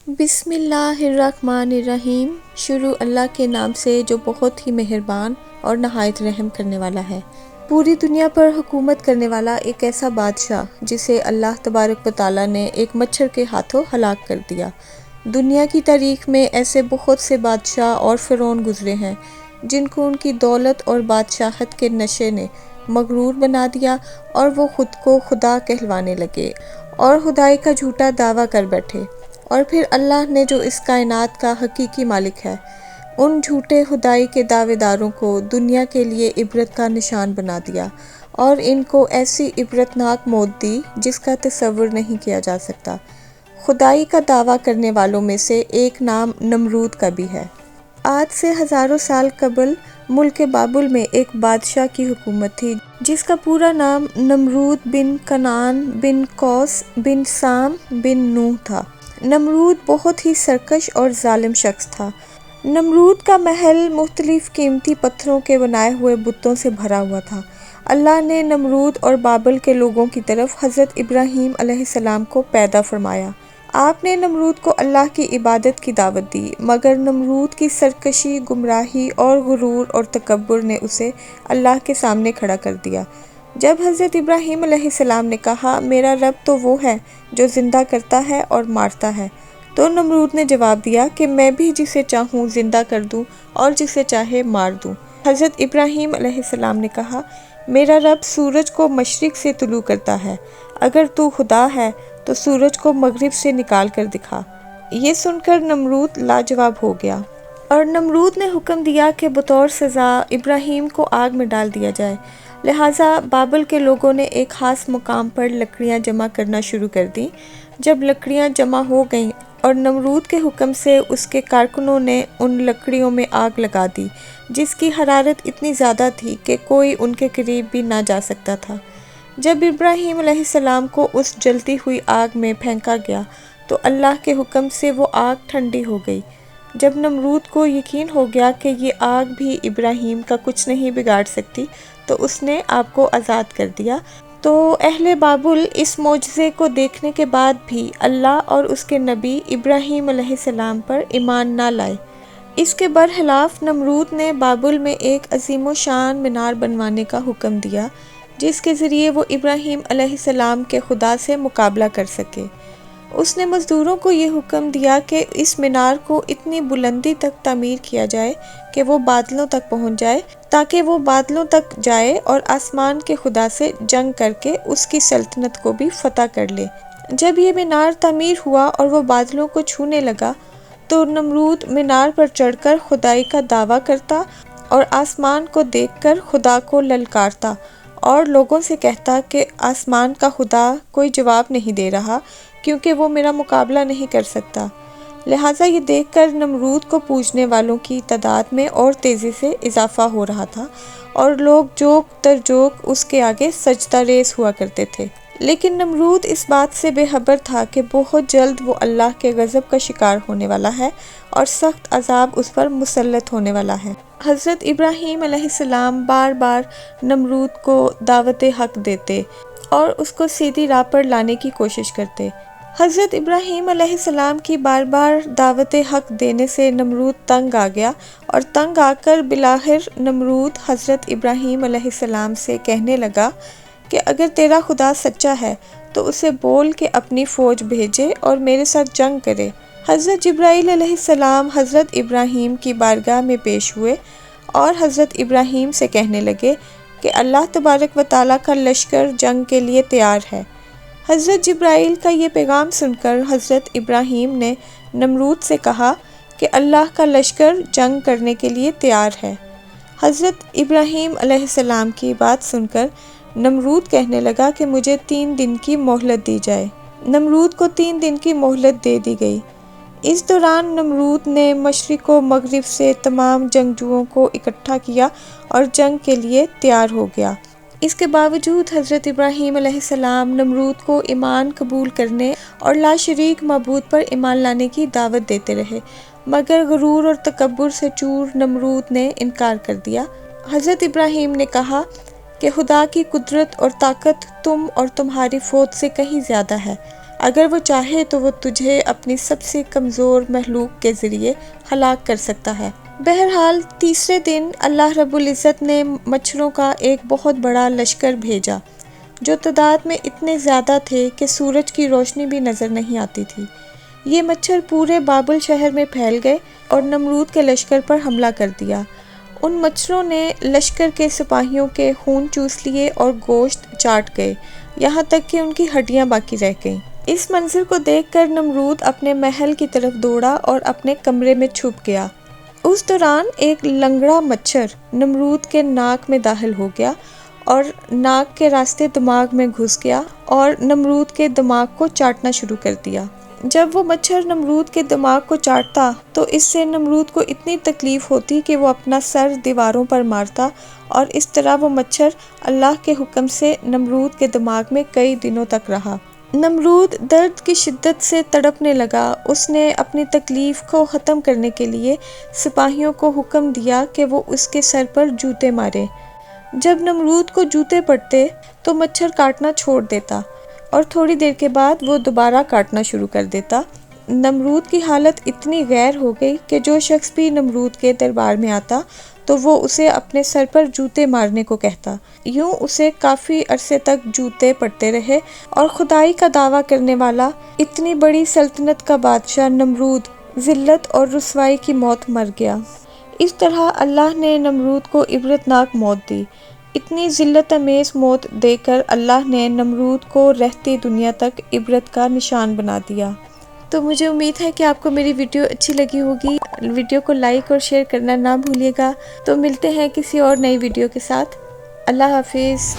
بسم اللہ الرحمن الرحیم۔ شروع اللہ کے نام سے جو بہت ہی مہربان اور نہایت رحم کرنے والا ہے۔ پوری دنیا پر حکومت کرنے والا ایک ایسا بادشاہ جسے اللہ تبارک و تعالیٰ نے ایک مچھر کے ہاتھوں ہلاک کر دیا۔ دنیا کی تاریخ میں ایسے بہت سے بادشاہ اور فرعون گزرے ہیں جن کو ان کی دولت اور بادشاہت کے نشے نے مغرور بنا دیا اور وہ خود کو خدا کہلوانے لگے اور خدائی کا جھوٹا دعویٰ کر بیٹھے، اور پھر اللہ نے جو اس کائنات کا حقیقی مالک ہے ان جھوٹے خدائی کے دعوے داروں کو دنیا کے لیے عبرت کا نشان بنا دیا اور ان کو ایسی عبرتناک موت دی جس کا تصور نہیں کیا جا سکتا۔ خدائی کا دعویٰ کرنے والوں میں سے ایک نام نمرود کا بھی ہے۔ آج سے ہزاروں سال قبل ملک بابل میں ایک بادشاہ کی حکومت تھی جس کا پورا نام نمرود بن کنعان بن قوس بن سام بن نوح تھا۔ نمرود بہت ہی سرکش اور ظالم شخص تھا۔ نمرود کا محل مختلف قیمتی پتھروں کے بنائے ہوئے بتوں سے بھرا ہوا تھا۔ اللہ نے نمرود اور بابل کے لوگوں کی طرف حضرت ابراہیم علیہ السلام کو پیدا فرمایا۔ آپ نے نمرود کو اللہ کی عبادت کی دعوت دی، مگر نمرود کی سرکشی، گمراہی اور غرور اور تکبر نے اسے اللہ کے سامنے کھڑا کر دیا۔ جب حضرت ابراہیم علیہ السلام نے کہا، میرا رب تو وہ ہے جو زندہ کرتا ہے اور مارتا ہے، تو نمرود نے جواب دیا کہ میں بھی جسے چاہوں زندہ کر دوں اور جسے چاہے مار دوں۔ حضرت ابراہیم علیہ السلام نے کہا، میرا رب سورج کو مشرق سے طلوع کرتا ہے، اگر تو خدا ہے تو سورج کو مغرب سے نکال کر دکھا۔ یہ سن کر نمرود لاجواب ہو گیا، اور نمرود نے حکم دیا کہ بطور سزا ابراہیم کو آگ میں ڈال دیا جائے۔ لہٰذا بابل کے لوگوں نے ایک خاص مقام پر لکڑیاں جمع کرنا شروع کر دیں۔ جب لکڑیاں جمع ہو گئیں اور نمرود کے حکم سے اس کے کارکنوں نے ان لکڑیوں میں آگ لگا دی جس کی حرارت اتنی زیادہ تھی کہ کوئی ان کے قریب بھی نہ جا سکتا تھا۔ جب ابراہیم علیہ السلام کو اس جلتی ہوئی آگ میں پھینکا گیا تو اللہ کے حکم سے وہ آگ ٹھنڈی ہو گئی۔ جب نمرود کو یقین ہو گیا کہ یہ آگ بھی ابراہیم کا کچھ نہیں بگاڑ سکتی تو اس نے آپ کو آزاد کر دیا۔ تو اہل بابل اس معجزے کو دیکھنے کے بعد بھی اللہ اور اس کے نبی ابراہیم علیہ السلام پر ایمان نہ لائے۔ اس کے برخلاف نمرود نے بابل میں ایک عظیم و شان مینار بنوانے کا حکم دیا جس کے ذریعے وہ ابراہیم علیہ السلام کے خدا سے مقابلہ کر سکے۔ اس نے مزدوروں کو یہ حکم دیا کہ اس مینار کو اتنی بلندی تک تعمیر کیا جائے کہ وہ بادلوں تک پہنچ جائے، تاکہ وہ بادلوں تک جائے اور آسمان کے خدا سے جنگ کر کے اس کی سلطنت کو بھی فتح کر لے۔ جب یہ مینار تعمیر ہوا اور وہ بادلوں کو چھونے لگا تو نمرود مینار پر چڑھ کر خدائی کا دعویٰ کرتا اور آسمان کو دیکھ کر خدا کو للکارتا اور لوگوں سے کہتا کہ آسمان کا خدا کوئی جواب نہیں دے رہا کیونکہ وہ میرا مقابلہ نہیں کر سکتا۔ لہٰذا یہ دیکھ کر نمرود کو پوجنے والوں کی تعداد میں اور تیزی سے اضافہ ہو رہا تھا اور لوگ جوک در جوک اس کے آگے سجدہ ریز ہوا کرتے تھے۔ لیکن نمرود اس بات سے بے خبر تھا کہ بہت جلد وہ اللہ کے غضب کا شکار ہونے والا ہے اور سخت عذاب اس پر مسلط ہونے والا ہے۔ حضرت ابراہیم علیہ السلام بار بار نمرود کو دعوت حق دیتے اور اس کو سیدھی راہ پر لانے کی کوشش کرتے۔ حضرت ابراہیم علیہ السلام کی بار بار دعوت حق دینے سے نمرود تنگ آ گیا، اور تنگ آ کر بالآخر نمرود حضرت ابراہیم علیہ السلام سے کہنے لگا کہ اگر تیرا خدا سچا ہے تو اسے بول کہ اپنی فوج بھیجے اور میرے ساتھ جنگ کرے۔ حضرت جبرائیل علیہ السلام حضرت ابراہیم کی بارگاہ میں پیش ہوئے اور حضرت ابراہیم سے کہنے لگے کہ اللہ تبارک و تعالیٰ کا لشکر جنگ کے لیے تیار ہے۔ حضرت جبرائیل کا یہ پیغام سن کر حضرت ابراہیم نے نمرود سے کہا کہ اللہ کا لشکر جنگ کرنے کے لیے تیار ہے۔ حضرت ابراہیم علیہ السلام کی بات سن کر نمرود کہنے لگا کہ مجھے 3 دن کی مہلت دی جائے۔ نمرود کو 3 دن کی مہلت دے دی گئی۔ اس دوران نمرود نے مشرق و مغرب سے تمام جنگجوؤں کو اکٹھا کیا اور جنگ کے لیے تیار ہو گیا۔ اس کے باوجود حضرت ابراہیم علیہ السلام نمرود کو ایمان قبول کرنے اور لا شریک معبود پر ایمان لانے کی دعوت دیتے رہے، مگر غرور اور تکبر سے چور نمرود نے انکار کر دیا۔ حضرت ابراہیم نے کہا کہ خدا کی قدرت اور طاقت تم اور تمہاری فوج سے کہیں زیادہ ہے۔ اگر وہ چاہے تو وہ تجھے اپنی سب سے کمزور مخلوق کے ذریعے ہلاک کر سکتا ہے۔ بہرحال تیسرے دن اللہ رب العزت نے مچھروں کا ایک بہت بڑا لشکر بھیجا جو تعداد میں اتنے زیادہ تھے کہ سورج کی روشنی بھی نظر نہیں آتی تھی۔ یہ مچھر پورے بابل شہر میں پھیل گئے اور نمرود کے لشکر پر حملہ کر دیا۔ ان مچھروں نے لشکر کے سپاہیوں کے خون چوس لیے اور گوشت چاٹ گئے، یہاں تک کہ ان کی ہڈیاں باقی رہ گئیں۔ اس منظر کو دیکھ کر نمرود اپنے محل کی طرف دوڑا اور اپنے کمرے میں چھپ گیا۔ اس دوران ایک لنگڑا مچھر نمرود کے ناک میں داخل ہو گیا اور ناک کے راستے دماغ میں گھس گیا اور نمرود کے دماغ کو چاٹنا شروع کر دیا۔ جب وہ مچھر نمرود کے دماغ کو چاٹتا تو اس سے نمرود کو اتنی تکلیف ہوتی کہ وہ اپنا سر دیواروں پر مارتا، اور اس طرح وہ مچھر اللہ کے حکم سے نمرود کے دماغ میں کئی دنوں تک رہا۔ نمرود درد کی شدت سے تڑپنے لگا۔ اس نے اپنی تکلیف کو ختم کرنے کے لیے سپاہیوں کو حکم دیا کہ وہ اس کے سر پر جوتے مارے۔ جب نمرود کو جوتے پڑتے تو مچھر کاٹنا چھوڑ دیتا اور تھوڑی دیر کے بعد وہ دوبارہ کاٹنا شروع کر دیتا۔ نمرود کی حالت اتنی غیر ہو گئی کہ جو شخص بھی نمرود کے دربار میں آتا تو وہ اسے اپنے سر پر جوتے مارنے کو کہتا۔ یوں اسے کافی عرصے تک جوتے پڑتے رہے اور خدائی کا دعویٰ کرنے والا اتنی بڑی سلطنت کا بادشاہ نمرود ذلت اور رسوائی کی موت مر گیا۔ اس طرح اللہ نے نمرود کو عبرتناک موت دی۔ اتنی ذلت امیز موت دے کر اللہ نے نمرود کو رہتی دنیا تک عبرت کا نشان بنا دیا۔ تو مجھے امید ہے کہ آپ کو میری ویڈیو اچھی لگی ہوگی۔ ویڈیو کو لائک اور شیئر کرنا نہ بھولیے گا۔ تو ملتے ہیں کسی اور نئی ویڈیو کے ساتھ۔ اللہ حافظ۔